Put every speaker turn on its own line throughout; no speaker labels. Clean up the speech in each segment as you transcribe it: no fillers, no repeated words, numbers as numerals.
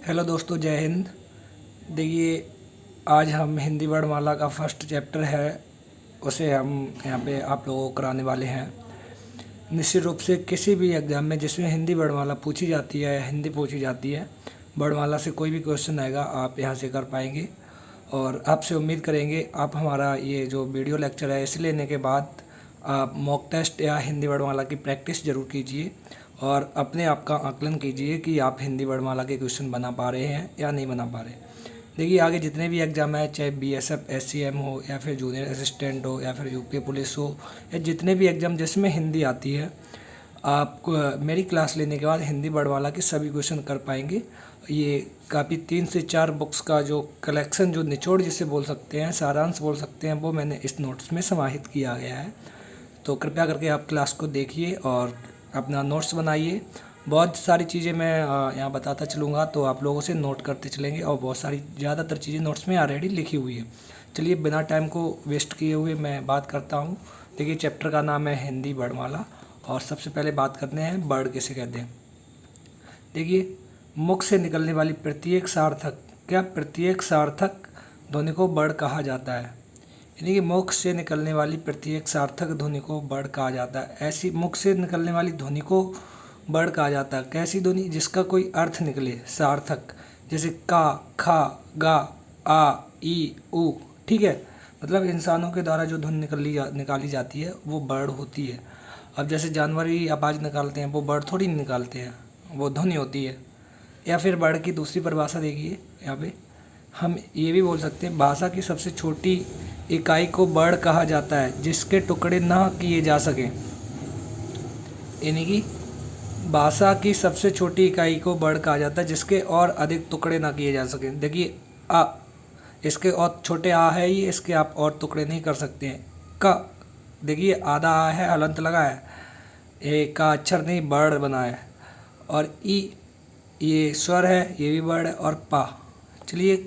Hello दोस्तों, जय हिंद। देखिए, आज हम हिंदी वर्णमाला का फर्स्ट चैप्टर है, उसे हम यहाँ पे आप लोगों को कराने वाले हैं। निश्चित रूप से किसी भी एग्ज़ाम में जिसमें हिंदी वर्णमाला पूछी जाती है या हिंदी पूछी जाती है, वर्णमाला से कोई भी क्वेश्चन आएगा आप यहाँ से कर पाएंगे। और आपसे उम्मीद करेंगे आप हमारा ये जो वीडियो लेक्चर है इसे लेने के बाद आप मॉक टेस्ट या हिंदी वर्णमाला की प्रैक्टिस ज़रूर कीजिए और अपने आप का आकलन कीजिए कि आप हिंदी वर्णमाला के क्वेश्चन बना पा रहे हैं या नहीं बना पा रहे। देखिए, आगे जितने भी एग्ज़ाम है, चाहे बीएसएफ एससीएम हो या फिर जूनियर असिस्टेंट हो या फिर यूपी पुलिस हो, या जितने भी एग्ज़ाम जिसमें हिंदी आती है, आप मेरी क्लास लेने के बाद हिंदी वर्णमाला के सभी क्वेश्चन कर पाएंगे। ये काफ़ी 3 से 4 बुक्स का जो कलेक्शन, जो निचोड़ जिसे बोल सकते हैं, सारांश बोल सकते हैं, वो मैंने इस नोट्स में समाहित किया गया है। तो कृपया करके आप क्लास को देखिए और अपना नोट्स बनाइए। बहुत सारी चीज़ें मैं यहाँ बताता चलूँगा, तो आप लोगों से नोट करते चलेंगे और बहुत सारी ज़्यादातर चीज़ें नोट्स में ऑलरेडी लिखी हुई है। चलिए, बिना टाइम को वेस्ट किए हुए मैं बात करता हूँ। देखिए, चैप्टर का नाम है हिंदी वर्णमाला और सबसे पहले बात करते हैं वर्ड किसे कहते हैं। देखिए, मुख से निकलने वाली प्रत्येक सार्थक ध्वनि को वर्ण कहा जाता है। यानी कि मुख से निकलने वाली प्रत्येक सार्थक ध्वनि को वर्ण कहा जाता है। ऐसी मुख से निकलने वाली ध्वनि को वर्ण कहा जाता है। कैसी ध्वनि? जिसका कोई अर्थ निकले, सार्थक, जैसे का, खा, गा, आ, ई, उ। ठीक है, मतलब इंसानों के द्वारा जो ध्वनि निकाली जाती है वो वर्ण होती है। अब जैसे जानवर भी आवाज़ निकालते हैं, वो वर्ण थोड़ी निकालते हैं, वो ध्वनि होती है। या फिर वर्ण की दूसरी परिभाषा देखिए, यहाँ पे हम ये भी बोल सकते हैं, भाषा की सबसे छोटी इकाई को वर्ण कहा जाता है जिसके टुकड़े ना किए जा सकें। यानी कि भाषा की सबसे छोटी इकाई को वर्ण कहा जाता है जिसके और अधिक टुकड़े ना किए जा सकें। देखिए, आ, इसके और छोटे आ है ये, इसके आप और टुकड़े नहीं कर सकते हैं। का, देखिए आधा आ है, हलंत लगा है, ए का अक्षर नहीं, वर्ण बना है। और ई, ये स्वर है, ये भी वर्ण है। और पा, चलिए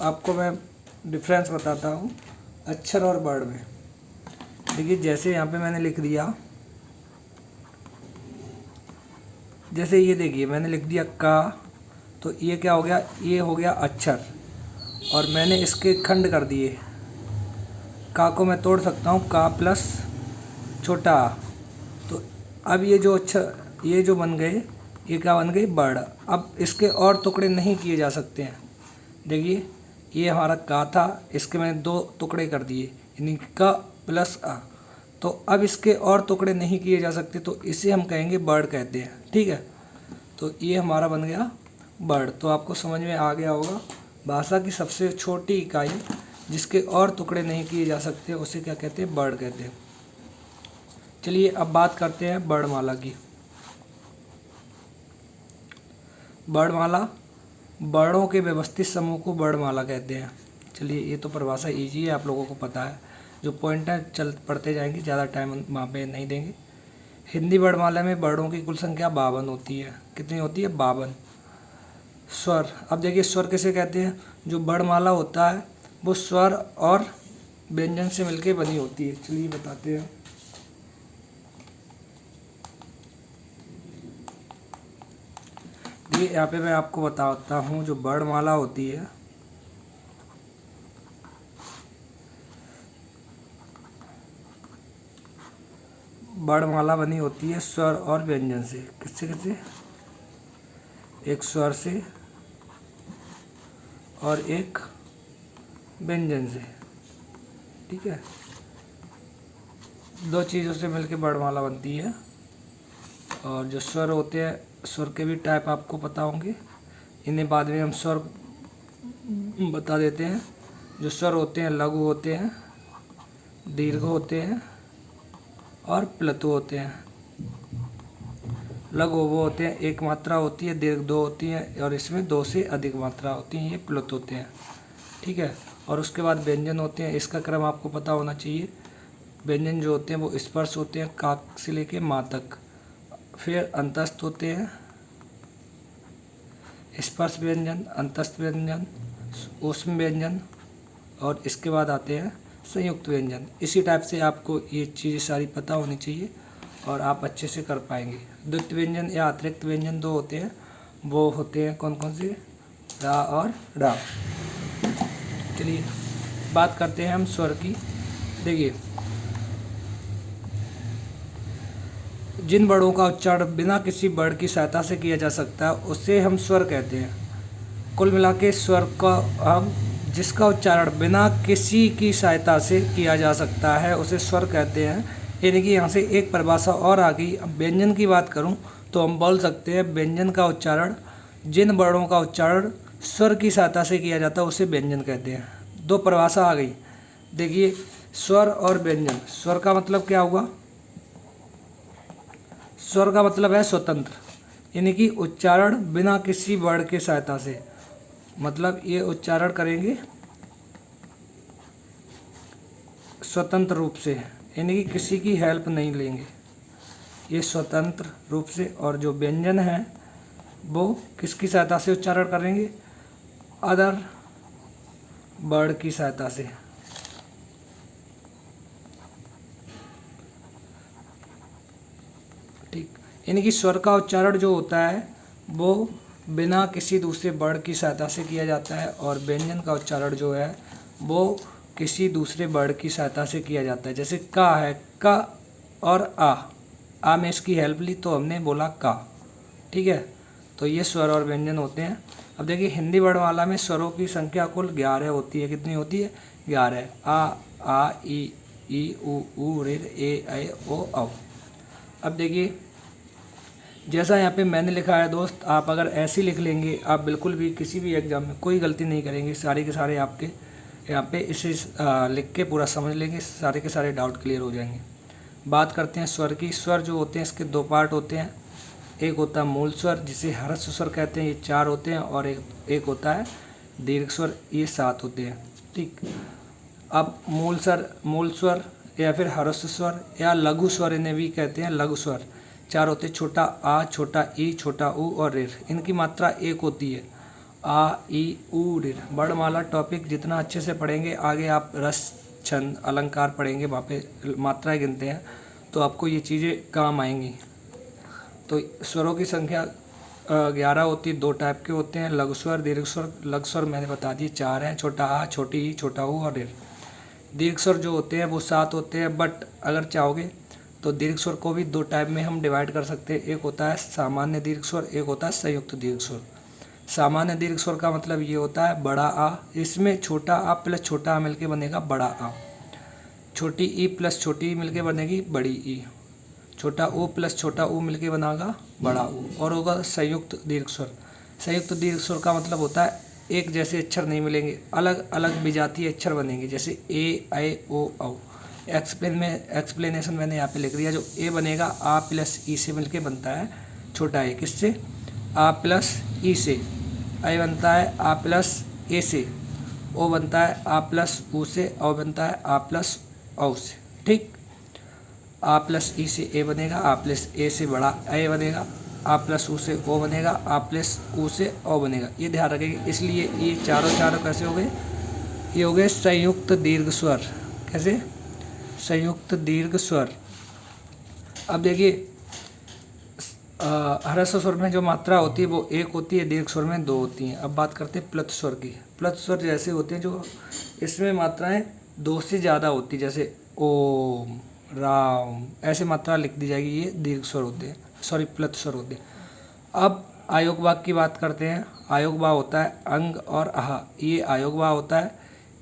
आपको मैं डिफरेंस बताता हूँ अक्षर और वर्ण में। देखिए, जैसे यहाँ पे मैंने लिख दिया, जैसे ये देखिए मैंने लिख दिया का, तो ये क्या हो गया? ये हो गया अक्षर और मैंने इसके खंड कर दिए। का को मैं तोड़ सकता हूँ, का प्लस छोटा आ। तो अब ये जो अक्षर, ये जो बन गए, ये क्या बन गए? वर्ण। अब इसके और टुकड़े नहीं किए जा सकते हैं। देखिए, ये हमारा का था, इसके मैंने 2 टुकड़े कर दिए, यानी का प्लस आ। तो अब इसके और टुकड़े नहीं किए जा सकते, तो इसे हम कहेंगे वर्ण कहते हैं। ठीक है, तो ये हमारा बन गया वर्ण। तो आपको समझ में आ गया होगा, भाषा की सबसे छोटी इकाई जिसके और टुकड़े नहीं किए जा सकते उसे क्या कहते हैं? वर्ण कहते हैं। चलिए, अब बात करते हैं वर्णमाला की। वर्णमाला वर्णों के व्यवस्थित समूह को वर्णमाला कहते हैं। चलिए, ये तो परिभाषा ईजी है, आप लोगों को पता है। जो पॉइंट है चल पढ़ते जाएंगे, ज़्यादा टाइम वहाँ पे नहीं देंगे। हिंदी वर्णमाला में वर्णों की कुल संख्या 52 होती है। कितनी होती है? 52। स्वर, अब देखिए स्वर किसे कहते हैं? जो वर्णमाला होता है वो स्वर और व्यंजन से मिलकर बनी होती है। चलिए बताते हैं। ये यहाँ पे मैं आपको बताता हूँ, जो वर्णमाला होती है, वर्णमाला बनी होती है स्वर और व्यंजन से। किससे किससे? एक स्वर से और एक व्यंजन से। ठीक है, 2 चीज़ों से मिलकर वर्णमाला बनती है। और जो स्वर होते हैं, स्वर के भी टाइप आपको पता होंगे, इन्हें बाद में हम स्वर बता देते हैं। जो स्वर होते हैं, लघु होते हैं, दीर्घ होते हैं और प्लतु होते हैं। लघु वो होते हैं, 1 मात्रा होती है, दीर्घ 2 होती है और इसमें 2 से अधिक मात्रा होती हैं, ये प्लुत होते हैं। ठीक है, और उसके बाद व्यंजन होते हैं। इसका क्रम आपको पता होना चाहिए। व्यंजन जो होते हैं वो स्पर्श होते हैं, काक से लेके माँ तक। फिर अंतस्थ होते हैं, स्पर्श व्यंजन, अंतस्थ व्यंजन, ऊष्म व्यंजन, और इसके बाद आते हैं संयुक्त व्यंजन। इसी टाइप से आपको ये चीज़ें सारी पता होनी चाहिए और आप अच्छे से कर पाएंगे। द्वितीय व्यंजन या अतिरिक्त व्यंजन 2 होते हैं, वो होते हैं कौन कौन से? रा और रा। चलिए बात करते हैं हम स्वर की। देखिए, जिन वर्णों का उच्चारण बिना किसी वर्ण की सहायता से किया जा सकता है उसे हम स्वर कहते हैं। कुल मिला के स्वर का हम जिसका उच्चारण बिना किसी की सहायता से किया जा सकता है उसे स्वर कहते हैं। यानी कि यहाँ से एक परिभाषा और आ गई। अब व्यंजन की बात करूँ तो हम बोल सकते हैं व्यंजन का उच्चारण, जिन वर्णों का उच्चारण स्वर की सहायता से किया जाता है उसे व्यंजन कहते हैं। दो परिभाषा आ गई। देखिए, स्वर और व्यंजन। स्वर का मतलब क्या हुआ? स्वर का मतलब है स्वतंत्र, यानी कि उच्चारण बिना किसी वर्ण की सहायता से, मतलब ये उच्चारण करेंगे स्वतंत्र रूप से, यानी कि किसी की हेल्प नहीं लेंगे, ये स्वतंत्र रूप से। और जो व्यंजन है वो किसकी सहायता से उच्चारण करेंगे? अदर वर्ण की सहायता से। ठीक, यानी कि स्वर का उच्चारण जो होता है वो बिना किसी दूसरे वर्ण की सहायता से किया जाता है, और व्यंजन का उच्चारण जो है वो किसी दूसरे वर्ण की सहायता से किया जाता है। जैसे का है, का और आ में इसकी हेल्प ली तो हमने बोला का। ठीक है, तो ये स्वर और व्यंजन होते हैं। अब देखिए, हिंदी वर्णमाला में स्वरों की संख्या कुल 11 होती है। कितनी होती है? 11। आ ई उ ऋ ए ऐ ओ औ। अब देखिए, जैसा यहाँ पे मैंने लिखा है दोस्त, आप अगर ऐसे लिख लेंगे, आप बिल्कुल भी किसी भी एग्जाम में कोई गलती नहीं करेंगे। सारे के सारे आपके यहाँ पे इसे लिख के पूरा समझ लेंगे, सारे के सारे डाउट क्लियर हो जाएंगे। बात करते हैं स्वर की। स्वर जो होते हैं इसके दो पार्ट होते हैं। एक होता है मूल स्वर जिसे ह्रस्व स्वर कहते हैं, ये 4 होते हैं, और एक होता है दीर्घ स्वर, ये 7 होते हैं। ठीक, अब मूल स्वर या फिर ह्रस्व स्वर या लघु स्वर इन्हें भी कहते हैं। लघु स्वर 4 होते हैं, छोटा आ, छोटा ई, छोटा ऊ और ऋ। इनकी मात्रा 1 होती है। आ ई ऊ ऋ। वर्णमाला टॉपिक जितना अच्छे से पढ़ेंगे, आगे आप रस छंद अलंकार पढ़ेंगे, वहाँ पे मात्राएं गिनते हैं, तो आपको ये चीज़ें काम आएंगी। तो स्वरों की संख्या 11 होती है। 2 टाइप के होते हैं, लघु स्वर, दीर्घ स्वर। लघु स्वर मैंने बता दिए 4 हैं, छोटा आ, छोटी ई, छोटा ऊ और ऋ। दीर्घ स्वर जो होते हैं वो 7 होते हैं, बट अगर चाहोगे तो दीर्घ स्वर को भी 2 टाइप में हम डिवाइड कर सकते हैं। एक होता है सामान्य दीर्घ स्वर, एक होता है संयुक्त दीर्घ स्वर। सामान्य दीर्घ स्वर का मतलब ये होता है बड़ा आ, इसमें छोटा आ प्लस छोटा आ मिलके बनेगा बड़ा आ। छोटी ई प्लस छोटी ई मिलके बनेगी बड़ी ई। छोटा ऊ प्लस छोटा ऊ मिलके बनेगा बड़ा ऊ। और होगा संयुक्त दीर्घ स्वर। संयुक्त दीर्घ स्वर का मतलब होता है एक जैसे अक्षर नहीं मिलेंगे, अलग अलग विजातीय अक्षर बनेंगे। जैसे ए ऐ ओ औ। एक्सप्लेनेशन मैंने यहाँ पे लिख दिया। जो ए बनेगा आ प्लस ई से मिलके बनता है छोटा ए। किससे? आ प्लस ई से। ऐ बनता है आ प्लस ए से। ओ बनता है आ प्लस ऊ से। औ बनता है आ प्लस औ से। ठीक, आ प्लस ई से ए बनेगा, आ प्लस ए से बड़ा ए बनेगा, आ प्लस ऊ से ओ बनेगा, आ प्लस ऊ से ओ बनेगा। ये ध्यान रखेंगे। इसलिए ये चारों कैसे हो गए? ये हो गए संयुक्त दीर्घ स्वर। कैसे? संयुक्त दीर्घ स्वर। अब देखिए, ह्रस्व स्वर में जो मात्रा होती है वो 1 होती है, दीर्घ स्वर में 2 होती हैं। अब बात करते हैं प्लुत स्वर की। प्लुत स्वर जैसे होते हैं जो इसमें मात्राएं 2 से ज़्यादा होती, जैसे ओम, राम, ऐसे मात्रा लिख दी जाएगी। ये दीर्घ स्वर होते हैं, सॉरी प्लुत स्वर होते हैं। अब आयोग भाग की बात करते हैं। आयोग भाग होता है अंग और आह। ये आयोग भाग होता है,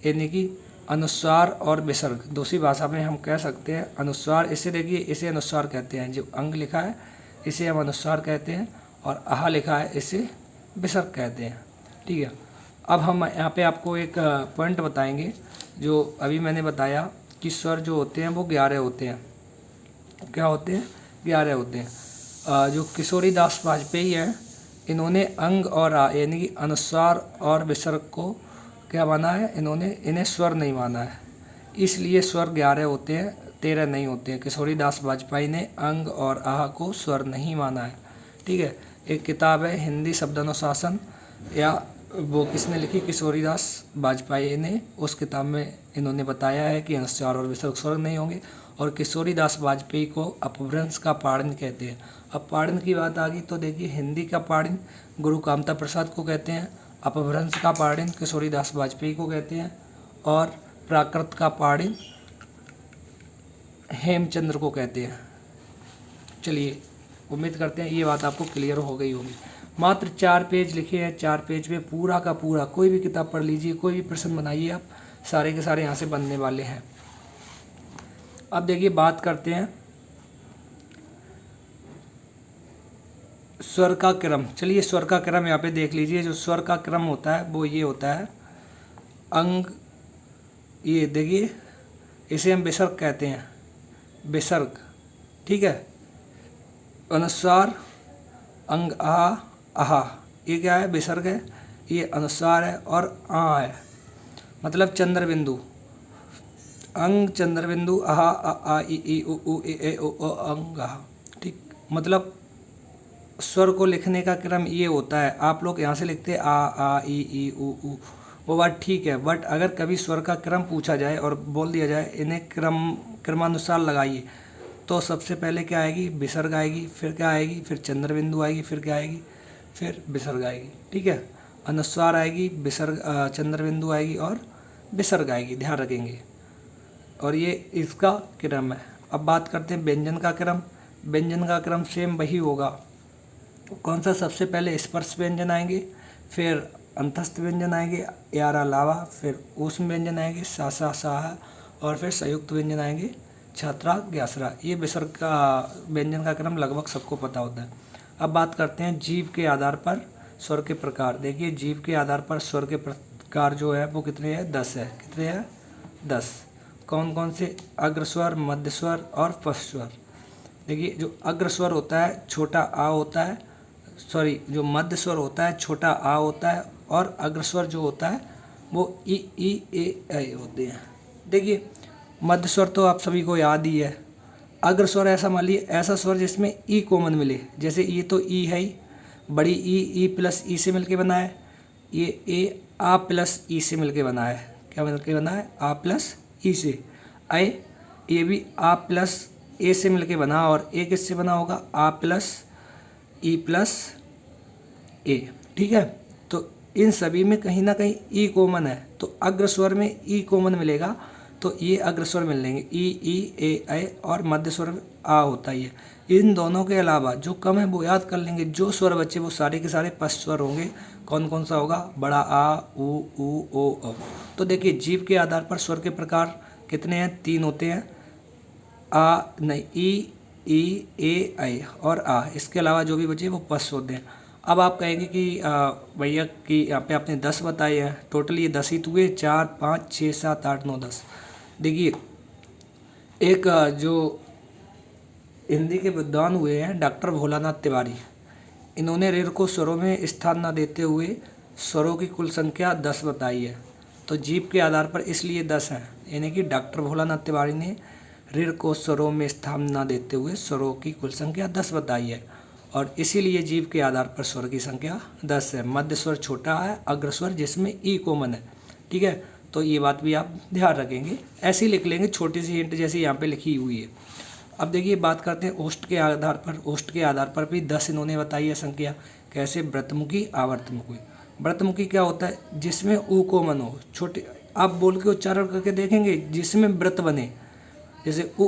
यानी कि अनुस्वार और विसर्ग। दूसरी भाषा में हम कह सकते हैं अनुस्वार, इसे देखिए, इसे अनुस्वार कहते हैं। जो अंग लिखा है इसे हम अनुस्वार कहते हैं, और आह लिखा है इसे विसर्ग कहते हैं। ठीक है, अब हम यहाँ पे आपको एक पॉइंट बताएंगे। जो अभी मैंने बताया कि स्वर जो होते हैं वो 11 होते हैं। क्या होते हैं? 11 होते हैं। जो किशोरी दास वाजपेयी हैं, इन्होंने अंग और आ यानी कि अनुस्वार और विसर्ग को क्या माना है? इन्हें स्वर नहीं माना है, इसलिए स्वर 11 होते हैं, 13 नहीं होते हैं। किशोरी दास वाजपेयी ने अंग और आह को स्वर नहीं माना है। ठीक है, एक किताब है हिंदी शब्दानुशासन, या वो किसने लिखी? किशोरी दास वाजपेयी ने। उस किताब में इन्होंने बताया है कि अनुस्वार और विसर्ग स्वर नहीं होंगे। और किशोरी दास वाजपेयी को अपभ्रंश का पाणिनि कहते हैं। अब पाणिनि की बात आ गई तो देखिए, हिंदी का पाणिनि गुरु कामता प्रसाद को कहते हैं, अपभ्रंश का पाणिन किशोरीदास वाजपेयी को कहते हैं और प्राकृत का पाणिन हेमचंद्र को कहते हैं। चलिए, उम्मीद करते हैं ये बात आपको क्लियर हो गई होगी। मात्र 4 पेज लिखे हैं, 4 पेज में पूरा का पूरा कोई भी किताब पढ़ लीजिए, कोई भी प्रश्न बनाइए, आप सारे के सारे यहाँ से बनने वाले हैं। अब देखिए बात करते हैं स्वर का क्रम। चलिए स्वर का क्रम यहाँ पे देख लीजिए। जो स्वर का क्रम होता है वो ये होता है अंग, ये देखिए इसे हम विसर्ग कहते हैं, विसर्ग, ठीक है। अनुस्वार, अंग आ, आहा, ये क्या है, विसर्ग है, ये अनुस्वार है और आ है, मतलब चंद्र बिंदु, अंग चंद्र बिंदु, आहा आ ई ई उ ए ओ अंग आहा, ठीक। मतलब स्वर को लिखने का क्रम ये होता है। आप लोग यहाँ से लिखते हैं आ ई उ, वो बात ठीक है, बट अगर कभी स्वर का क्रम पूछा जाए और बोल दिया जाए इन्हें क्रमानुसार लगाइए, तो सबसे पहले क्या आएगी, विसर्ग आएगी, फिर क्या आएगी, फिर चंद्र बिंदु आएगी, फिर क्या आएगी, फिर विसर्ग आएगी, ठीक है। अनुस्वार आएगी, विसर्ग, चंद्र बिंदु आएगी और विसर्ग आएगी, ध्यान रखेंगे। और ये इसका क्रम है। अब बात करते हैं व्यंजन का क्रम। व्यंजन का क्रम सेम वही होगा। कौन सा, सबसे पहले स्पर्श व्यंजन आएंगे, फिर अंतस्थ व्यंजन आएंगे, यारा लावा, फिर ऊष्म व्यंजन आएंगे, सा साहा, और फिर संयुक्त व्यंजन आएंगे, छात्रा ग्यासरा। ये विसर्ग का व्यंजन का क्रम लगभग सबको पता होता है। अब बात करते हैं जीव के आधार पर स्वर के प्रकार। देखिए जीव के आधार पर स्वर के प्रकार जो है वो कितने हैं, 10 है। कितने हैं, 10। कौन कौन से, अग्रस्वर, मध्य स्वर और पश्च स्वर। देखिए जो अग्रस्वर होता है छोटा आ होता है, सॉरी जो मध्य स्वर होता है छोटा आ होता है, और अग्रस्वर जो होता है वो ई ए होते हैं। देखिए मध्य स्वर तो आप सभी को याद ही है। अग्रस्वर ऐसा मान लीजिए, ऐसा स्वर जिसमें ई कॉमन मिले, जैसे ये तो ई है ही, बड़ी ई प्लस ई से मिलके बना है। ये ए आ प्लस ई से मिलके बना है। क्या मिलके बना है, आ प्लस ई से। आए, ये भी आ प्लस ए से मिलके बना, और ए किससे बना होगा, आ प्लस ई प्लस ए, ठीक है। तो इन सभी में कहीं ना कहीं ई कॉमन है, तो अग्रस्वर में ई कॉमन मिलेगा, तो ये अग्रस्वर मिल लेंगे, ई ए और मध्य स्वर आ होता ही है। इन दोनों के अलावा जो कम है वो याद कर लेंगे, जो स्वर बचे वो सारे के सारे पश्च स्वर होंगे। कौन कौन सा होगा, बड़ा आ, उ ओ। तो देखिए जीव के आधार पर स्वर के प्रकार कितने हैं, 3 होते हैं, आ नहीं, ई ए और आ। इसके अलावा जो भी बचे वो पश्च होते हैं। अब आप कहेंगे कि भैया कि यहाँ पे आपने 10 बताए हैं, टोटल ये 10 ही तो हुए, 4 5 6 7 8 9 10। देखिए एक जो हिंदी के विद्वान हुए हैं डॉक्टर भोलानाथ तिवारी, इन्होंने ऋ को स्वरों में स्थान न देते हुए स्वरों की कुल संख्या 10 बताई है। तो जीव के आधार पर इसलिए 10 हैं, यानी कि डॉक्टर भोलानाथ तिवारी ने ऋ को स्वरों में स्थान न देते हुए स्वरों की कुल संख्या 10 बताई है, और इसीलिए जीव के आधार पर स्वर की संख्या 10 है। मध्य स्वर छोटा है, अग्रस्वर जिसमें ई कॉमन है, ठीक है। तो ये बात भी आप ध्यान रखेंगे, ऐसे ही लिख लेंगे, छोटी सी हिंट जैसी यहाँ पे लिखी हुई है। अब देखिए बात करते हैं ओष्ठ के आधार पर। ओष्ठ के आधार पर भी 10 इन्होंने बताई है संख्या। कैसे, व्रतमुखी, आवर्तमुखी। व्रतमुखी क्या होता है, जिसमें ऊ कॉमन हो, छोटे आप बोल के उच्चारण करके देखेंगे, जिसमें व्रत बने, जैसे उ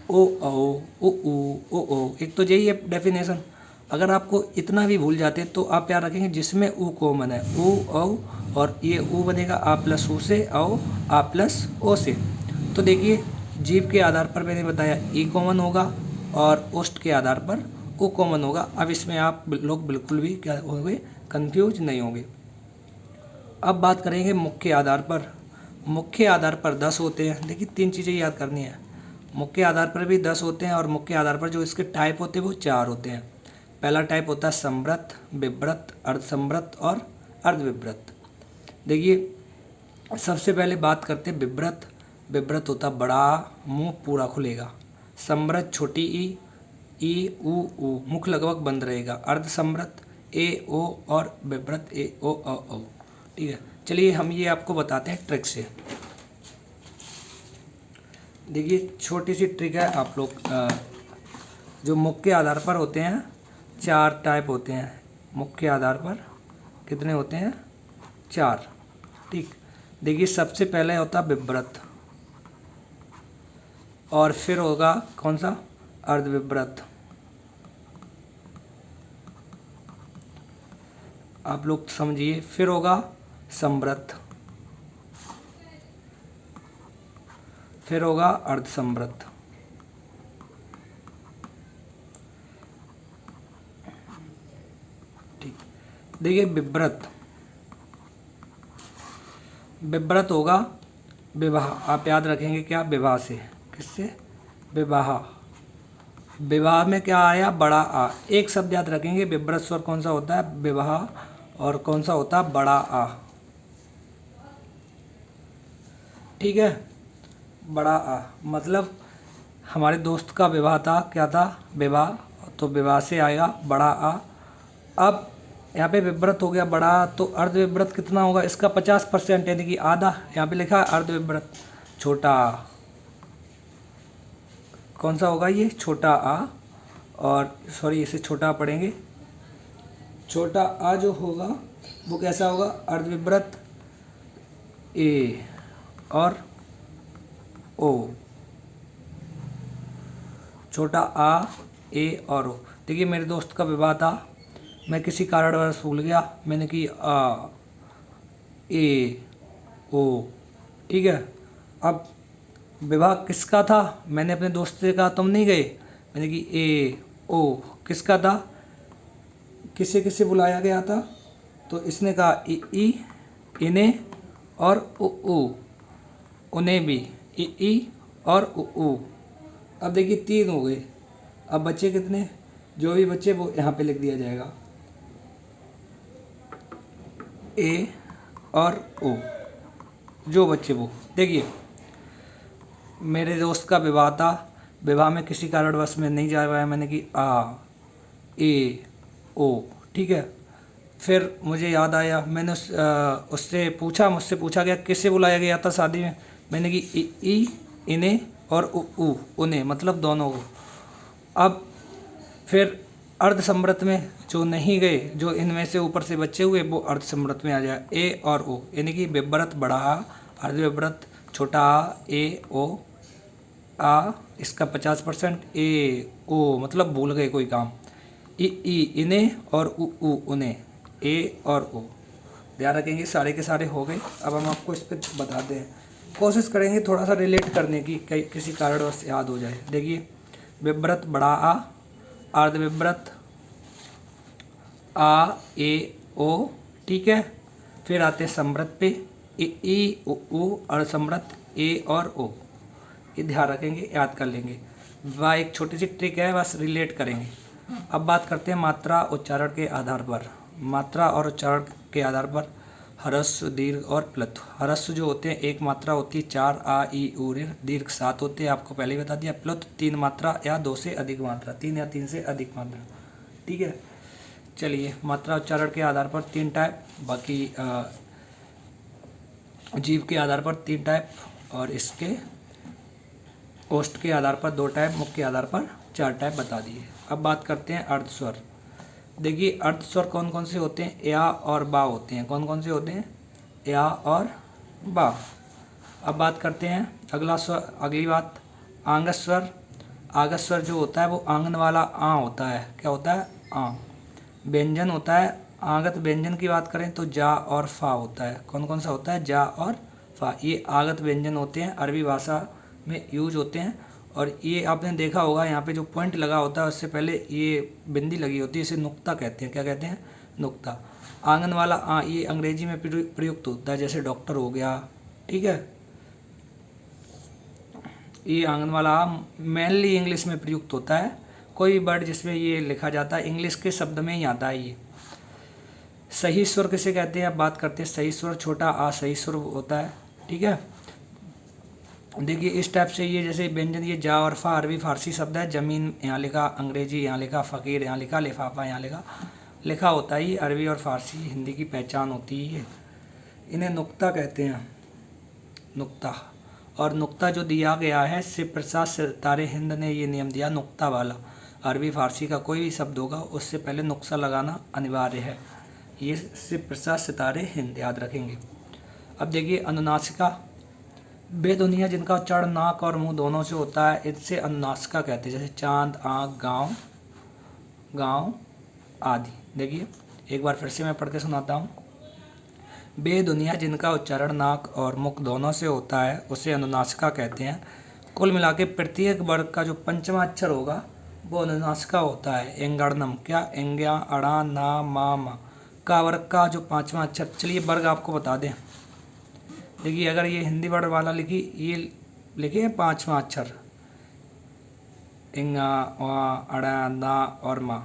ओ ओ। एक तो यही है डेफिनेशन। अगर आपको इतना भी भूल जाते तो आप क्या रखेंगे, जिसमें ऊ कॉमन है, ऊ औ, और ये ऊ बनेगा आ प्लस ऊ से, औ आ प्लस ओ से। तो देखिए जीव के आधार पर मैंने बताया ई कॉमन होगा, और ओष्ठ के आधार पर ओ कॉमन होगा। अब इसमें आप लोग बिल्कुल भी क्या होंगे, कंफ्यूज नहीं होंगे। अब बात करेंगे मुख्य आधार पर। मुख्य आधार पर 10 होते हैं। देखिए 3 चीज़ें याद करनी है, मुख्य आधार पर भी 10 होते हैं, और मुख्य आधार पर जो इसके टाइप होते हैं वो 4 होते हैं। पहला टाइप होता है संवृत, विव्रत, अर्धसंवृत और अर्धविव्रत। देखिए सबसे पहले बात करते हैं विव्रत। विव्रत होता बड़ा, मुंह पूरा खुलेगा। संवृत छोटी ई ऊ, मुख लगभग बंद रहेगा। अर्धसंवृत ए ओ, और विव्रत ए ओ औ, ठीक है। चलिए हम ये आपको बताते हैं ट्रिक से। देखिए छोटी सी ट्रिक है, आप लोग जो मुख्य आधार पर होते हैं 4 टाइप होते हैं। मुख्य आधार पर कितने होते हैं, 4। ठीक, देखिए सबसे पहले होता विव्रत और फिर होगा कौन सा, अर्धविव्रत। आप लोग समझिए, फिर होगा संवृत, फिर होगा अर्धसंवृत। ठीक, देखिए विव्रत, विव्रत होगा विवाह। आप याद रखेंगे क्या, विवाह से, किससे, विवाह। विवाह में क्या आया, बड़ा आ। एक शब्द याद रखेंगे, विव्रत स्वर कौन सा होता है, विवाह, और कौन सा होता है, बड़ा आ। ठीक है, बड़ा आ मतलब हमारे दोस्त का विवाह था, क्या था, विवाह, तो विवाह से आएगा बड़ा आ। अब यहाँ पे विव्रत हो गया बड़ा आ, तो अर्धविव्रत कितना होगा, इसका 50% यानी कि आधा। यहाँ पे लिखा है अर्धविव्रत छोटा आ, कौन सा होगा ये, छोटा आ। और सॉरी, इसे छोटा पढ़ेंगे, छोटा आ जो होगा वो कैसा होगा, अर्धविव्रत ए और ओ, छोटा आ, ए और ओ। देखिए मेरे दोस्त का विवाह था, मैं किसी कारणवश भूल गया, मैंने की आ, ए, ओ। ठीक है, अब विवाह किसका था, मैंने अपने दोस्त से कहा तुम नहीं गए, मैंने कि ए, ओ, किसका था, किसे किसे बुलाया गया था, तो इसने कहा ई, इन्हें और उ, उन्हें भी, ई और उ। अब देखिए 3 हो गए, अब बच्चे कितने, जो भी बच्चे वो यहाँ पे लिख दिया जाएगा, ए और ओ, जो बच्चे वो। देखिए मेरे दोस्त का विवाह था, विवाह में किसी कारणवश में नहीं जा पाया, मैंने कि आ, ए, ओ। ठीक है, फिर मुझे याद आया, मैंने उससे पूछा, मुझसे पूछा गया किससे बुलाया गया था शादी में, मैंने कि ई, इन्हें और उ, उन्हें, मतलब दोनों को। अब फिर अर्धसंवृत में जो नहीं गए, जो इनमें से ऊपर से बच्चे हुए, वो अर्धसंवृत में आ जाए, ए और ओ, यानी कि विव्रत बड़ा आ, अर्धविव्रत छोटा आ, ए ओ आ, इसका 50%, ए ओ मतलब भूल गए कोई काम, ई इन्हें और उ उन्हें, ए और ओ। ध्यान रखेंगे, सारे के सारे हो गए। अब हम आपको इस पर बताते हैं, कोशिश करेंगे थोड़ा सा रिलेट करने की, कई किसी कारणवश याद हो जाए। देखिए विव्रत बड़ा आ, अर्धविव्रत आ, ए, ओ। ठीक है, फिर आते हैं संवृत पे, ई, उ, अर्धसंवृत ए और ओ। ये ध्यान रखेंगे, याद कर लेंगे। वह एक छोटी सी ट्रिक है, बस रिलेट करेंगे। अब बात करते हैं मात्रा उच्चारण के आधार पर। मात्रा और उच्चारण के आधार पर ह्रस्व, दीर्घ और प्लुत। ह्रस्व जो होते हैं एक मात्रा होती है 4 आ, ई, उ, ऋ। दीर्घ 7 होते हैं, आपको पहले ही बता दिया। प्लुत 3 मात्रा या 2 से अधिक मात्रा, 3 या 3 से अधिक मात्रा। ठीक है, चलिए मात्रा उच्चारण के आधार पर 3 टाइप, बाकी जीव के आधार पर 3 टाइप, और इसके ओष्ठ के आधार पर 2 टाइप, मुख के आधार पर 4 टाइप बता दिए। अब बात करते हैं अर्धस्वर। देखिए अर्धस्वर कौन कौन से होते हैं, या और बा होते हैं। कौन कौन से होते हैं, या और बा। अब बात करते हैं अगला स्वर, अगली बात आंगस्वर। आगस्वर जो होता है वो आंगन वाला आ होता है, क्या होता है, आ। व्यंजन होता है, आगत व्यंजन की बात करें तो जा और फा होता है। कौन कौन सा होता है, जा और फा, ये आगत व्यंजन होते हैं, अरबी भाषा में यूज होते हैं। और ये आपने देखा होगा यहाँ पे जो पॉइंट लगा होता है उससे पहले ये बिंदी लगी होती है, इसे नुक्ता कहते हैं। क्या कहते हैं, नुक्ता। आंगन वाला आ, ये अंग्रेजी में प्रयुक्त होता है, जैसे डॉक्टर हो गया। ठीक है, ये आंगन वाला आ मेनली इंग्लिश में प्रयुक्त होता है। कोई भी वर्ड जिसमें ये लिखा जाता है इंग्लिश के शब्द में ही आता है ये। सही स्वर किसे कहते हैं, अब बात करते हैं सही स्वर। छोटा आ सही स्वर होता है। ठीक है, देखिए इस टाइप से ये जैसे व्यंजन, ये जा और फा अरबी फारसी शब्द है। ज़मीन यहाँ लिखा, अंग्रेजी यहाँ लिखा, फ़कीर यहाँ लिखा, लिफाफा यहाँ लिखा होता है। ये अरबी और फारसी हिंदी की पहचान होती है। इन्हें नुक्ता कहते हैं, नुक्ता। और नुक्ता जो दिया गया है, शिव प्रसाद सितारे हिंद ने ये नियम दिया, नुक्ता वाला। अरबी फारसी का कोई भी शब्द होगा उससे पहले नुक्सा लगाना अनिवार्य है। ये शिव प्रसाद सितारे हिंद याद रखेंगे। अब देखिए अनुनासिका, बेधुनिया जिनका उच्चारण नाक और मुंह दोनों से होता है, इससे अनुनासिका कहते हैं। जैसे चांद, आँख, गाँव, गाँव आदि। देखिए एक बार फिर से मैं पढ़ के सुनाता हूँ। बेधुनिया जिनका उच्चारण नाक और मुख दोनों से होता है उसे अनुनासिका कहते हैं। कुल मिला के प्रत्येक वर्ग का जो पंचमा अक्षर होगा वो अनुनासिका होता है। एंगड़नम क्या, एंग्या, अड़ा, ना, मा, मा। का वर्ग का जो पांचवा अक्षर, चलिए वर्ग आपको बता दें। देखिए अगर ये हिंदी वर्ण वाला लिखी, ये लिखे पांचवा अक्षर इंगा, वा, अड़ा, ना और मा,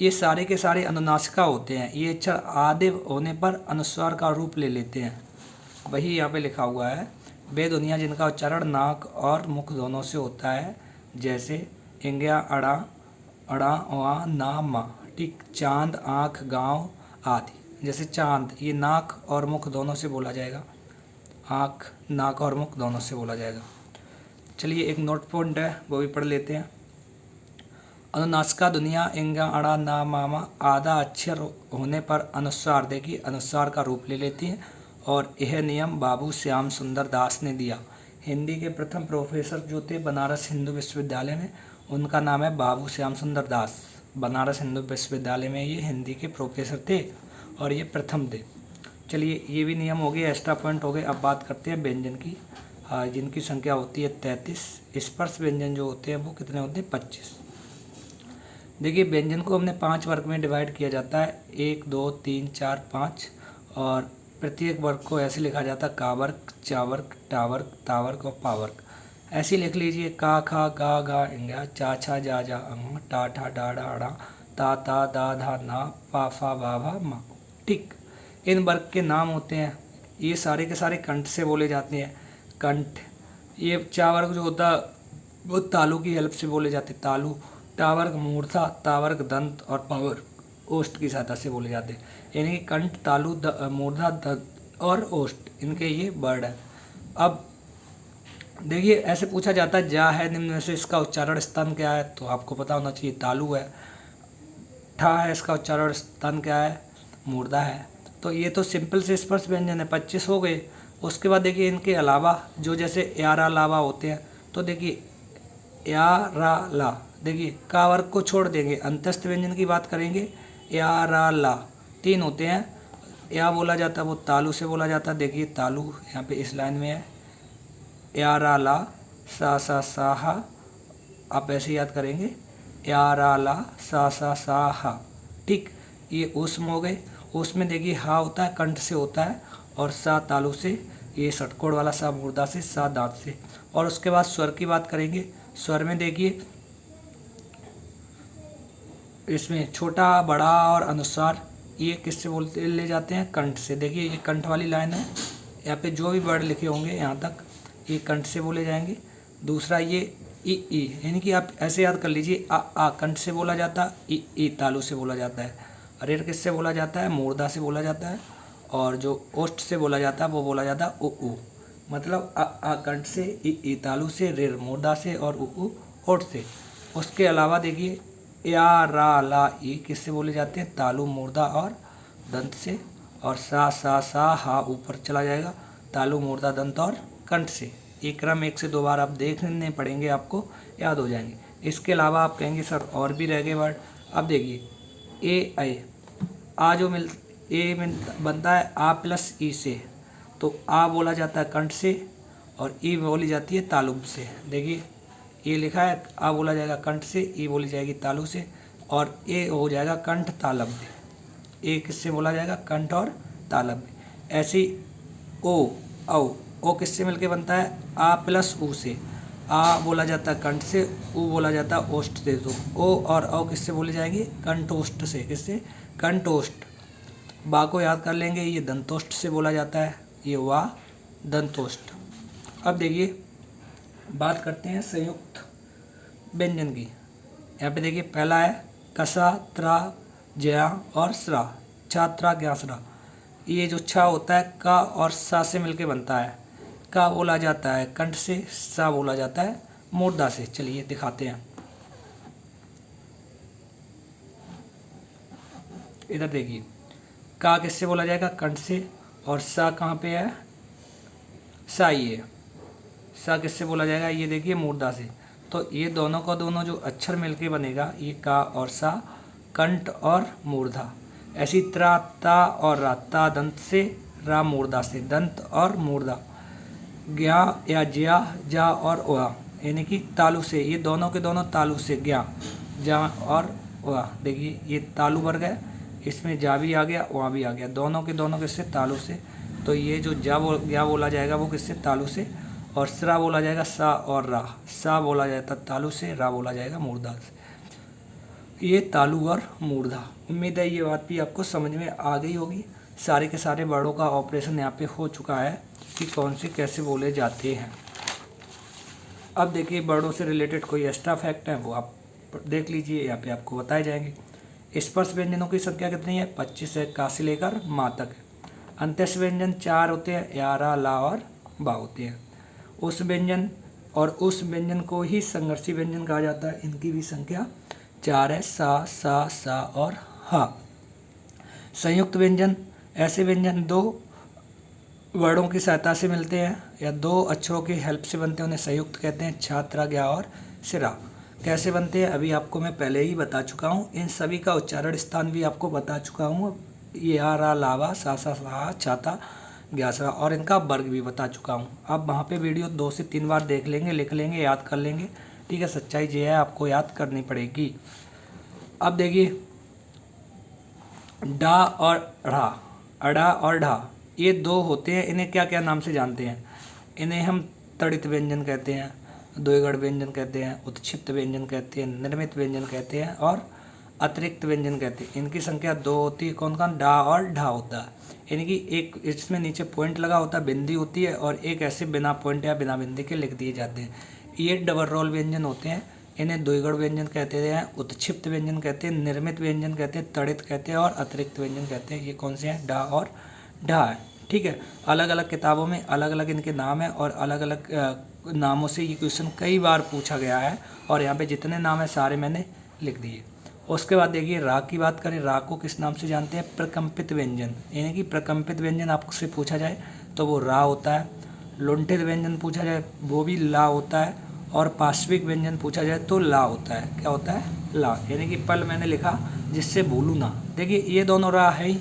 ये सारे के सारे अनुनासिका होते हैं। ये अक्षर आधे होने पर अनुस्वार का रूप ले लेते हैं। वही यहाँ पे लिखा हुआ है। बेधुनिया जिनका उच्चारण नाक और मुख दोनों से होता है, जैसे इंग्या, अड़ा, अड़ा, वा, ना, मा। ठीक, चांद, आँख, गाँव आदि। जैसे चांद, ये नाक और मुख दोनों से बोला जाएगा। आँख, नाक और मुख दोनों से बोला जाएगा। चलिए एक नोट पॉइंट है वो भी पढ़ लेते हैं। अनुनासिका दुनिया इंगा, अड़ा, ना, मामा आधा अक्षर होने पर अनुस्वार, देखिए अनुस्वार का रूप ले लेती हैं। और यह नियम बाबू श्याम सुंदर दास ने दिया। हिंदी के प्रथम प्रोफेसर जो थे बनारस हिंदू विश्वविद्यालय में, उनका नाम है बाबू श्याम सुंदर दास। बनारस हिंदू विश्वविद्यालय में ये हिंदी के प्रोफेसर थे और ये प्रथम थे। चलिए ये भी नियम हो गए, एक्स्ट्रा पॉइंट हो गए। अब बात करते हैं व्यंजन की, जिनकी संख्या होती है 33। स्पर्श व्यंजन जो होते हैं वो कितने होते हैं? 25। देखिए व्यंजन को हमने 5 वर्ग में डिवाइड किया जाता है, 1, 2, 3, 4, 5। और प्रत्येक वर्ग को ऐसे लिखा जाता है का वर्ग, चा वर्ग, टा वर्ग, ता वर्ग और पा वर्ग। ऐसे लिख लीजिए का, खा, गा, गा, इंगा, चा, छा, जा, जा, अंग, टा, ठा, डा, डा, अड़ा, ता, ता, दा, धा, ना, पा, फा, बा, भा, मा। ठीक, इन वर्ग के नाम होते हैं। ये सारे के सारे कंठ से बोले जाते हैं। कंठ, ये चा वर्ग जो होता है वो तालु की हेल्प से बोले जाते हैं। तालु, टा वर्ग मूर्धा, ता वर्ग दंत और पा वर्ग ओष्ठ की सहायता से बोले जाते हैं। यानी कि कंठ, तालु, मूर्धा, दंत और ओष्ठ, इनके ये वर्ड है। अब देखिए ऐसे पूछा जाता है जा है निम्न में से इसका उच्चारण स्तन क्या है, तो आपको पता होना चाहिए तालु है। ठा है, इसका उच्चारण स्तन क्या है? मूर्धा है। तो ये तो सिंपल से स्पर्श व्यंजन है, 25 हो गए। उसके बाद देखिए इनके अलावा जो जैसे यारा लावा होते हैं, तो देखिए या रा ला, देखिए का वर्ग को छोड़ देंगे, अंतस्थ व्यंजन की बात करेंगे। या रा ला 3 होते हैं। या बोला जाता है वो तालु से बोला जाता है। देखिए तालु यहाँ पे इस लाइन में है। या रा ला, सा सा सा हा, आप ऐसे याद करेंगे या रा ला, सा सा सा हा। ठीक, ये ऊष्म हो गए। उसमें देखिए हा होता है कंठ से होता है, और सा तालु से, ये षटकोण वाला सा मूर्धा से, सा दांत से। और उसके बाद स्वर की बात करेंगे। स्वर में देखिए इसमें छोटा, बड़ा और अनुस्वार, ये किससे बोलते ले जाते हैं? कंठ से। देखिए ये कंठ वाली लाइन है, यहाँ पे जो भी वर्ड लिखे होंगे यहाँ तक ये कंठ से बोले जाएंगे। दूसरा ये ई, यानी कि आप ऐसे याद कर लीजिए आ कंठ से बोला जाता है, ई तालु से बोला जाता है। रेर किससे बोला जाता है? मूर्धा से बोला जाता है। और जो ओष्ठ से बोला जाता है वो बोला जाता है उ। मतलब आ कंठ से, ई तालु से, रेर मूर्धा से और उ ओठ से। उसके अलावा देखिए या रा ला ई किससे बोले जाते हैं? तालु, मूर्धा और दंत से। और सा सा सा हा ऊपर चला जाएगा, तालु, मूर्धा, दंत और कंठ से। ये क्रम 1 से 2 बार आप देखने पड़ेंगे, आपको याद हो जाएंगे। इसके अलावा आप कहेंगे सर और भी रह गए वर्ड। अब देखिए ए ऐ, आ जो बनता है आ प्लस ई से, तो आ बोला जाता है कंठ से और ई बोली जाती है तालु से। देखिए ये लिखा है आ बोला जाएगा कंठ से, ई बोली जाएगी तालु से, और ए हो जाएगा कंठ तालव्य। ए किससे बोला जाएगा? कंठ और तालव्य। ऐसी ओ किससे मिलके बनता है? आ प्लस ऊ से। आ बोला जाता है कंठ से, ऊ बोला जाता है ओष्ठ से। तो ओ और औ किससे बोले जाएंगे? कंठोष्ठ से। किससे? कंठोष्ठ। बा को याद कर लेंगे, ये दंतोष्ठ से बोला जाता है, ये वा दंतोष्ठ। अब देखिए बात करते हैं संयुक्त व्यंजन की। यहाँ पे देखिए पहला है कसा, त्रा, ज्या और स्रा, छात्रा, ज्ञासरा। ये जो छा होता है का और सा से मिलके बनता है। का बोला जाता है कंठ से, सा बोला जाता है मूर्धा से। चलिए दिखाते हैं, इधर देखिए का किससे बोला जाएगा? कंठ से। और सा कहाँ पे है? सा ये सा किससे बोला जाएगा? ये देखिए मूर्धा से। तो ये दोनों का दोनों जो अक्षर मिलके बनेगा, ये का और सा, कंठ और मूर्धा। ऐसी त्रा, ता और रा, ता दंत से, रा मूर्धा से, दंत और मूर्धा। ज्ञा या ज्या, जा और ओआ, यानी कि तालु से, ये दोनों के दोनों तालु से, ज्ञा, जा और ओआ। देखिए ये तालु वर्ग है, इसमें जा भी आ गया, ओआ भी आ गया, दोनों के दोनों किससे? तालु से। तो ये जो ज्या बोला जाएगा वो किससे? तालु से। और स्रा बोला जाएगा सा और रा, सा बोला जाता तालु से, रा बोला जाएगा मूर्धा से। ये तालु और मूर्धा। उम्मीद है ये बात भी आपको समझ में आ गई होगी। सारे के सारे वर्डों का ऑपरेशन यहाँ पे हो चुका है कि कौन से कैसे बोले जाते हैं। अब देखिए वर्डों से रिलेटेड कोई एक्स्ट्रा फैक्ट है वो आप देख लीजिए, यहाँ पे आपको बताए जाएंगे। स्पर्श व्यंजनों की संख्या कितनी है? 25 है, का से लेकर माँ तक। अंत्यस्थ व्यंजन 4 होते हैं, या, रा, ला और बा होते हैं। उस व्यंजन और उस व्यंजन को ही संघर्षी व्यंजन कहा जाता है। इनकी भी संख्या 4 है, सा और हा। संयुक्त व्यंजन ऐसे व्यंजन 2 वर्डों की सहायता से मिलते हैं या 2 अक्षरों की हेल्प से बनते हैं, उन्हें संयुक्त कहते हैं। छात्रा, ज्ञा और सिरा। कैसे बनते हैं अभी आपको मैं पहले ही बता चुका हूँ। इन सभी का उच्चारण स्थान भी आपको बता चुका हूँ। या, रा, लावा, सा, छाता, ग्यासरा, और इनका वर्ग भी बता चुका हूँ। आप वहाँ पे वीडियो 2 से 3 बार देख लेंगे, लिख लेंगे, याद कर लेंगे। ठीक है, सच्चाई ये है, आपको याद करनी पड़ेगी। अब देखिए डा और ढ़ा, अड़ा और ढा, ये 2 होते हैं। इन्हें क्या क्या नाम से जानते हैं? इन्हें हम तड़ित व्यंजन कहते हैं, द्विगढ़ व्यंजन कहते हैं, उत्क्षिप्त व्यंजन कहते हैं, निर्मित व्यंजन कहते हैं और अतिरिक्त व्यंजन कहते हैं। इनकी संख्या 2 होती है। कौन कौन? डा और ढा होता है, यानी कि एक इसमें नीचे पॉइंट लगा होता है, बिंदी होती है, और एक ऐसे बिना पॉइंट या बिना बिंदी के लिख दिए जाते हैं। ये डबल रोल व्यंजन होते हैं। इन्हें द्विगढ़ व्यंजन कहते हैं, उत्क्षिप्त व्यंजन कहते हैं, निर्मित व्यंजन कहते हैं, तड़ित कहते हैं और अतिरिक्त व्यंजन कहते हैं। ये कौन से हैं? डा और ढा है। ठीक है, अलग अलग किताबों में अलग अलग इनके नाम हैं और अलग अलग नामों से ये क्वेश्चन कई बार पूछा गया है, और यहाँ पे जितने नाम हैं सारे मैंने लिख दिए। उसके बाद देखिए रा की बात करें। रा को किस नाम से जानते हैं? प्रकंपित व्यंजन, यानी कि प्रकंपित व्यंजन आपसे पूछा जाए तो वो रा होता है। लुंठित व्यंजन पूछा जाए वो भी ला होता है, और पार्श्विक व्यंजन पूछा जाए तो ला होता है। क्या होता है? ला, यानी कि पल मैंने लिखा जिससे भूलूँ ना। देखिए ये दोनों रा है ही,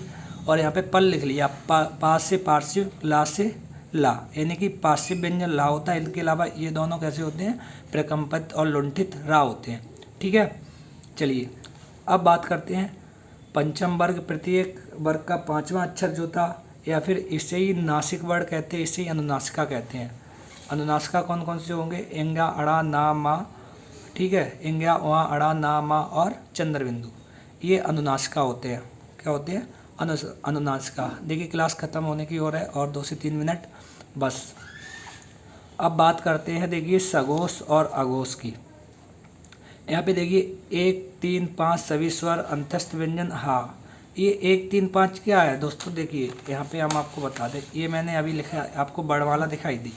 और यहाँ पे पल लिख लिया। पास से पार्श्व, ला से ला, यानी कि पार्श्विक व्यंजन ला होता है। इनके अलावा ये दोनों कैसे होते हैं? प्रकंपित और लुंठित रा होते हैं। ठीक है, चलिए अब बात करते हैं पंचम वर्ग। प्रत्येक वर्ग का 5वां अक्षर जो था, या फिर इसे ही नासिक वर्ण कहते हैं, इसे ही अनुनासिका कहते हैं। अनुनासिका कौन कौन से होंगे? इंगा, अड़ा, ना, मा। ठीक है, इंगा, उआ, अड़ा, ना, मा और चंद्रबिंदु, ये अनुनासिका होते हैं। क्या होते हैं? अनुनासिका। देखिए क्लास ख़त्म होने की ओर है, और 2 से 3 मिनट बस। अब बात करते हैं देखिए सघोष और अघोष की। यहाँ पे देखिए 1, 3, 5 सभी स्वर, अंतस्थ व्यंजन हा। ये 1, 3, 5 क्या है दोस्तों? देखिए यहाँ पे हम आपको बता दें, ये मैंने अभी लिखा है, आपको बड़वाला दिखाई दी।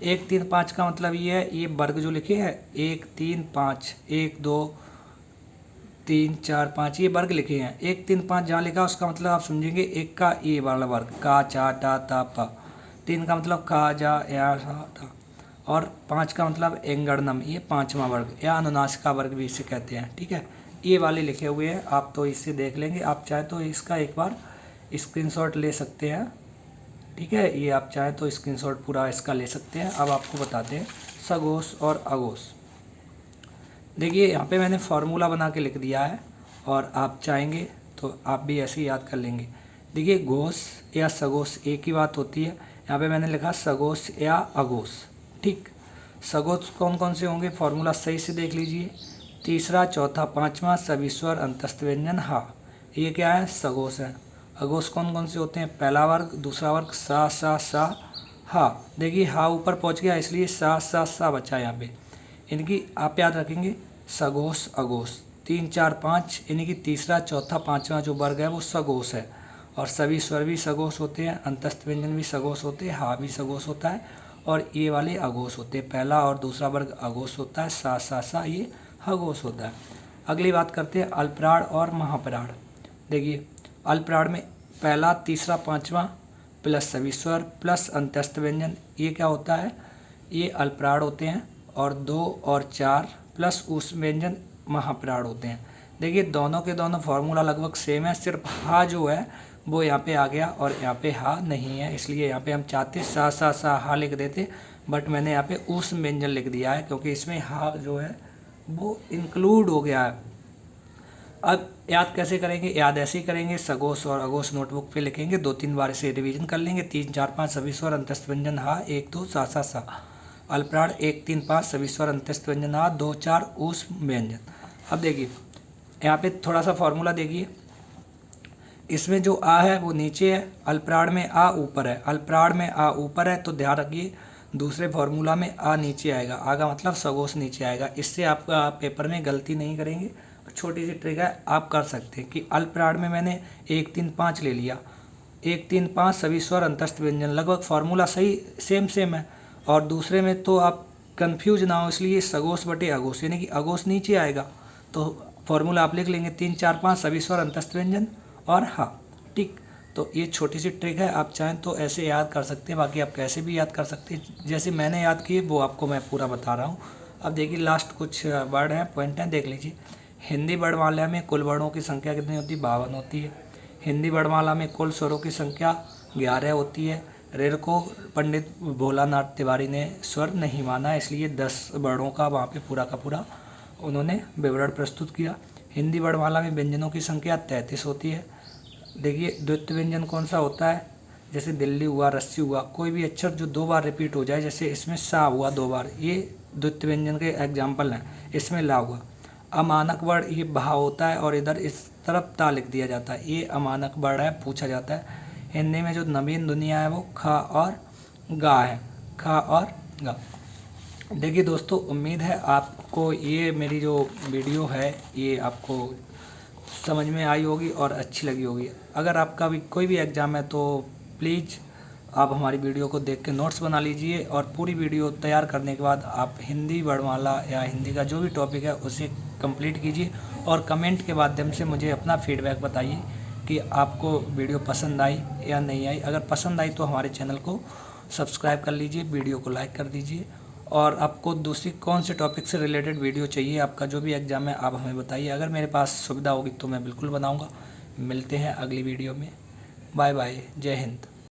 1, 3, 5 का मतलब ये है, ये वर्ग जो लिखे हैं 1, 3, 5, 1, 2, 3, 4, 5, ये वर्ग लिखे हैं। 1, 3, 5 जहाँ लिखा उसका मतलब आप समझेंगे 1 का ये वाला वर्ग, का, चा, टा, ता, पा। 3 का मतलब का, जा, या, सा, टा। और 5 का मतलब एंगड़नम, ये 5वां वर्ग या अनुनासिका वर्ग भी इसे कहते हैं। ठीक है, ये वाले लिखे हुए हैं, आप तो इससे देख लेंगे। आप चाहे तो इसका एक बार स्क्रीनशॉट ले सकते हैं। ठीक है, ये आप चाहे तो स्क्रीनशॉट पूरा इसका ले सकते हैं। अब आपको बताते हैं सघोष और अघोष। देखिए यहाँ पे मैंने फार्मूला बना के लिख दिया है, और आप चाहेंगे तो आप भी ऐसे ही याद कर लेंगे। देखिए घोष या सघोष एक ही बात होती है। यहाँ पे मैंने लिखा सघोष या अघोष। ठीक, सघोष कौन कौन से होंगे? फार्मूला सही से देख लीजिए। तीसरा, चौथा, 5वां सभी स्वर, अंतस्थ व्यंजन हा, ये क्या है? सघोष है। अघोष कौन कौन से होते हैं? पहला वर्ग, दूसरा वर्ग, सा, हा। देखिए हा ऊपर पहुँच गया, इसलिए सा बचा यहाँ पे। इनकी आप याद रखेंगे सघोष अघोष। 3, 4, 5, यानी कि तीसरा, चौथा, 5वां जो वर्ग है वो सघोष है। और सभी स्वर भी सघोष होते हैं, अंतस्थ व्यंजन भी सघोष होते हैं, हा भी सघोष होता है, और ये वाले अघोष होते हैं। पहला और दूसरा वर्ग अघोष होता है, सा ये अघोष होता है। अगली बात करते हैं अल्पराड़ और महापराड़। देखिए अल्पराड़ में पहला, तीसरा, पाँचवा प्लस सभी स्वर प्लस अंत्यस्थ व्यंजन, ये क्या होता है, ये अल्पप्राण होते हैं। और 2 और 4 प्लस उस व्यंजन महाप्राण होते हैं। देखिए दोनों के दोनों फार्मूला लगभग सेम है, सिर्फ हा जो है वो यहाँ पे आ गया और यहाँ पे हा नहीं है, इसलिए यहाँ पे हम चाहते सा सा सा हा लिख देते, बट मैंने यहाँ पे उस व्यंजन लिख दिया है क्योंकि इसमें हा जो है वो इंक्लूड हो गया है। अब याद कैसे करेंगे, याद ऐसे ही करेंगे, सगोश और अगोश नोटबुक पे लिखेंगे, 2-3 बार इसे रिवीजन कर लेंगे। 3, 4, 5 सभी स्वर अंत्यस्थ व्यंजन हा, 1, 2 सा सा सा। अल्पप्राण 1, 3, 5 सभी स्वर अंत्यस्थ व्यंजन हा, 2, 4 उस व्यंजन। अब देखिए यहाँ पे थोड़ा सा फॉर्मूला देखिए, इसमें जो आ है वो नीचे है, अल्पप्राण में आ ऊपर है, अल्पप्राण में आ ऊपर है, तो ध्यान रखिए दूसरे फार्मूला में आ नीचे आएगा, आगा मतलब सगोश नीचे आएगा। इससे आपका पेपर में गलती नहीं करेंगे। छोटी सी ट्रिक है, आप कर सकते हैं कि अल्पप्राण में मैंने 1, 3, 5 ले लिया, 1, 3, 5 सभी स्वर अंतस्थ व्यंजन, लगभग फार्मूला सही सेम है। और दूसरे में तो आप कंफ्यूज ना हो इसलिए सगोश बटे अगोश, यानी कि अगोश नीचे आएगा, तो फार्मूला आप लिख लेंगे 3, 4, 5 सभी स्वर अंतस्थ व्यंजन और हाँ, ठीक। तो ये छोटी सी ट्रिक है, आप चाहें तो ऐसे याद कर सकते हैं, बाकी आप कैसे भी याद कर सकते हैं, जैसे मैंने याद किए वो आपको मैं पूरा बता रहा हूँ। अब देखिए लास्ट कुछ वर्ड हैं, पॉइंट हैं, देख लीजिए। हिंदी वर्णमाला में कुल वर्णों की संख्या कितनी होती है, 52 होती है। हिंदी वर्णमाला में कुल स्वरों की संख्या 11 होती है। रेर को पंडित भोलानाथ तिवारी ने स्वर नहीं माना, इसलिए 10 वर्णों का वहाँ पे पूरा का पूरा उन्होंने विवरण प्रस्तुत किया। हिंदी वर्णमाला में व्यंजनों की संख्या 33 होती है। देखिए द्वितीय व्यंजन कौन सा होता है, जैसे दिल्ली हुआ, रस्सी हुआ, कोई भी अक्षर जो 2 बार रिपीट हो जाए, जैसे इसमें सा हुआ 2 बार, ये द्वितीय व्यंजन के एग्जाम्पल हैं। इसमें ला हुआ। अमानक वर्ण ये बहा होता है और इधर इस तरफ ता लिख दिया जाता है, ये अमानक वर्ण है, पूछा जाता है। हिंदी में जो नवीन दुनिया है वो खा और गा है, खा और गा। देखिए दोस्तों, उम्मीद है आपको ये मेरी जो वीडियो है ये आपको समझ में आई होगी और अच्छी लगी होगी। अगर आपका भी कोई भी एग्ज़ाम है तो प्लीज़ आप हमारी वीडियो को देख के नोट्स बना लीजिए और पूरी वीडियो तैयार करने के बाद आप हिंदी वर्णमाला या हिंदी का जो भी टॉपिक है उसे कंप्लीट कीजिए और कमेंट के माध्यम से मुझे अपना फीडबैक बताइए कि आपको वीडियो पसंद आई या नहीं आई। अगर पसंद आई तो हमारे चैनल को सब्सक्राइब कर लीजिए, वीडियो को लाइक कर दीजिए और आपको दूसरी कौन से टॉपिक से रिलेटेड वीडियो चाहिए, आपका जो भी एग्ज़ाम है आप हमें बताइए। अगर मेरे पास सुविधा होगी तो मैं बिल्कुल बनाऊँगा। मिलते हैं अगली वीडियो में। बाय बाय, जय हिंद।